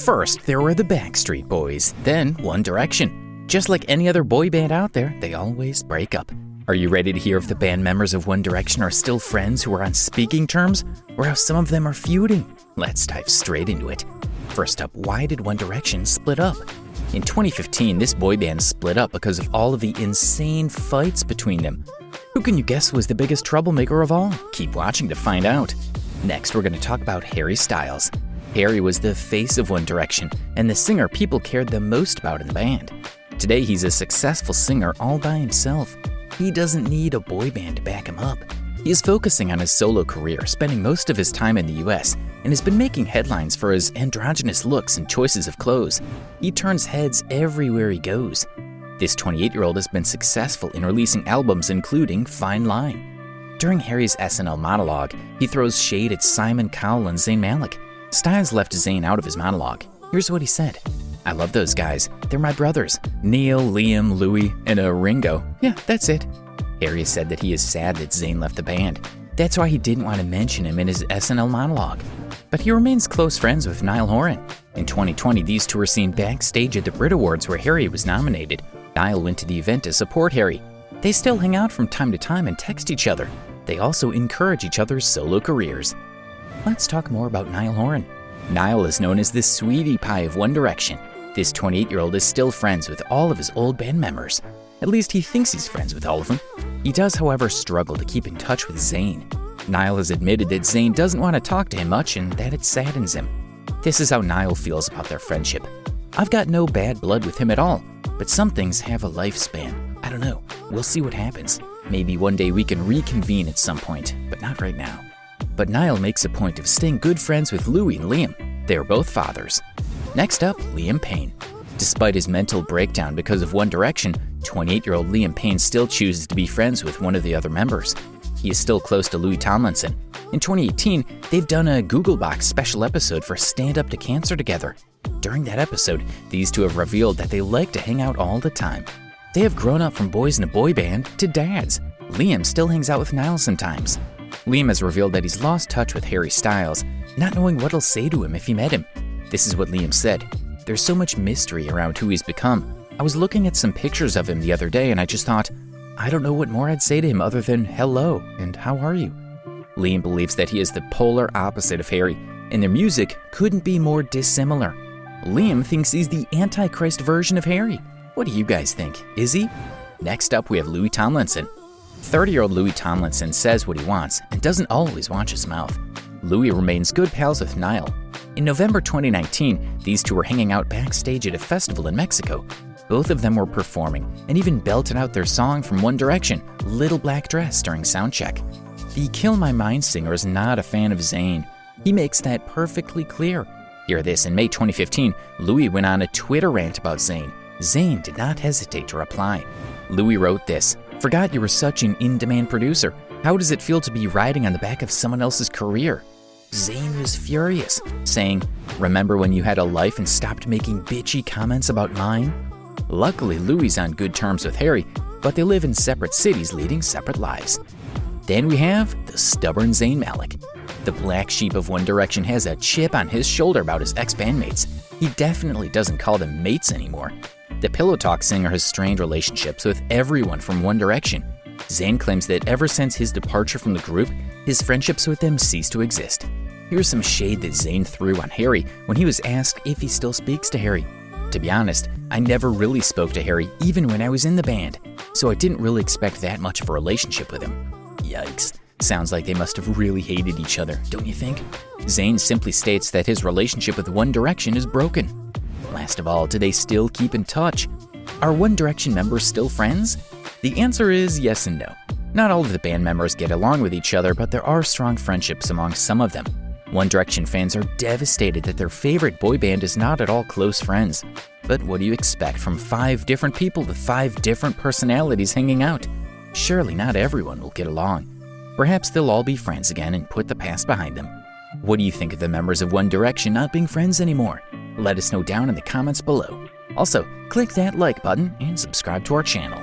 First, there were the Backstreet Boys, then One Direction. Just like any other boy band out there, they always break up. Are you ready to hear if the band members of One Direction are still friends who are on speaking terms, or how some of them are feuding? Let's dive straight into it. First up, why did One Direction split up? In 2015, this boy band split up because of all of the insane fights between them. Who can you guess was the biggest troublemaker of all? Keep watching to find out. Next, we're going to talk about Harry Styles. Harry was the face of One Direction and the singer people cared the most about in the band. Today, he's a successful singer all by himself. He doesn't need a boy band to back him up. He is focusing on his solo career, spending most of his time in the US, and has been making headlines for his androgynous looks and choices of clothes. He turns heads everywhere he goes. This 28-year-old has been successful in releasing albums including Fine Line. During Harry's SNL monologue, he throws shade at Simon Cowell and Zayn Malik. Styles left Zayn out of his monologue. Here's what he said. "I love those guys. They're my brothers. Neil, Liam, Louis, and Ringo. Yeah, that's it." Harry said that he is sad that Zayn left the band. That's why he didn't want to mention him in his SNL monologue. But he remains close friends with Niall Horan. In 2020, these two were seen backstage at the Brit Awards where Harry was nominated. Niall went to the event to support Harry. They still hang out from time to time and text each other. They also encourage each other's solo careers. Let's talk more about Niall Horan. Niall is known as the sweetie pie of One Direction. This 28-year-old is still friends with all of his old band members. At least he thinks he's friends with all of them. He does, however, struggle to keep in touch with Zayn. Niall has admitted that Zayn doesn't want to talk to him much and that it saddens him. This is how Niall feels about their friendship. "I've got no bad blood with him at all, but some things have a lifespan. I don't know. We'll see what happens. Maybe one day we can reconvene at some point, but not right now." But Niall makes a point of staying good friends with Louis and Liam. They are both fathers. Next up, Liam Payne. Despite his mental breakdown because of One Direction, 28-year-old Liam Payne still chooses to be friends with one of the other members. He is still close to Louis Tomlinson. In 2018, they've done a Google Box special episode for Stand Up to Cancer together. During that episode, these two have revealed that they like to hang out all the time. They have grown up from boys in a boy band to dads. Liam still hangs out with Niall sometimes. Liam has revealed that he's lost touch with Harry Styles, not knowing what he'll say to him if he met him. This is what Liam said. "There's so much mystery around who he's become. I was looking at some pictures of him the other day and I just thought, I don't know what more I'd say to him other than hello and how are you?" Liam believes that he is the polar opposite of Harry, and their music couldn't be more dissimilar. Liam thinks he's the Antichrist version of Harry. What do you guys think? Is he? Next up, we have Louis Tomlinson. 30-year-old Louis Tomlinson says what he wants and doesn't always watch his mouth. Louis remains good pals with Niall. In November 2019, these two were hanging out backstage at a festival in Mexico. Both of them were performing and even belted out their song from One Direction, Little Black Dress, during soundcheck. The Kill My Mind singer is not a fan of Zayn. He makes that perfectly clear. Hear this, in May 2015, Louis went on a Twitter rant about Zayn. Zayn did not hesitate to reply. Louis wrote this, "Forgot you were such an in-demand producer. How does it feel to be riding on the back of someone else's career?" Zayn was furious, saying, "Remember when you had a life and stopped making bitchy comments about mine?" Luckily, Louis on good terms with Harry, but they live in separate cities leading separate lives. Then we have the stubborn Zayn Malik. The black sheep of One Direction has a chip on his shoulder about his ex-bandmates. He definitely doesn't call them mates anymore. The Pillow Talk singer has strained relationships with everyone from One Direction. Zayn claims that ever since his departure from the group, his friendships with them ceased to exist. Here's some shade that Zayn threw on Harry when he was asked if he still speaks to Harry. "To be honest, I never really spoke to Harry even when I was in the band, so I didn't really expect that much of a relationship with him." Yikes. Sounds like they must have really hated each other, don't you think? Zayn simply states that his relationship with One Direction is broken. Last of all, do they still keep in touch? Are One Direction members still friends? The answer is yes and no. Not all of the band members get along with each other, but there are strong friendships among some of them. One Direction fans are devastated that their favorite boy band is not at all close friends. But what do you expect from 5 different people with 5 different personalities hanging out? Surely not everyone will get along. Perhaps they'll all be friends again and put the past behind them. What do you think of the members of One Direction not being friends anymore? Let us know down in the comments below. Also, click that like button and subscribe to our channel.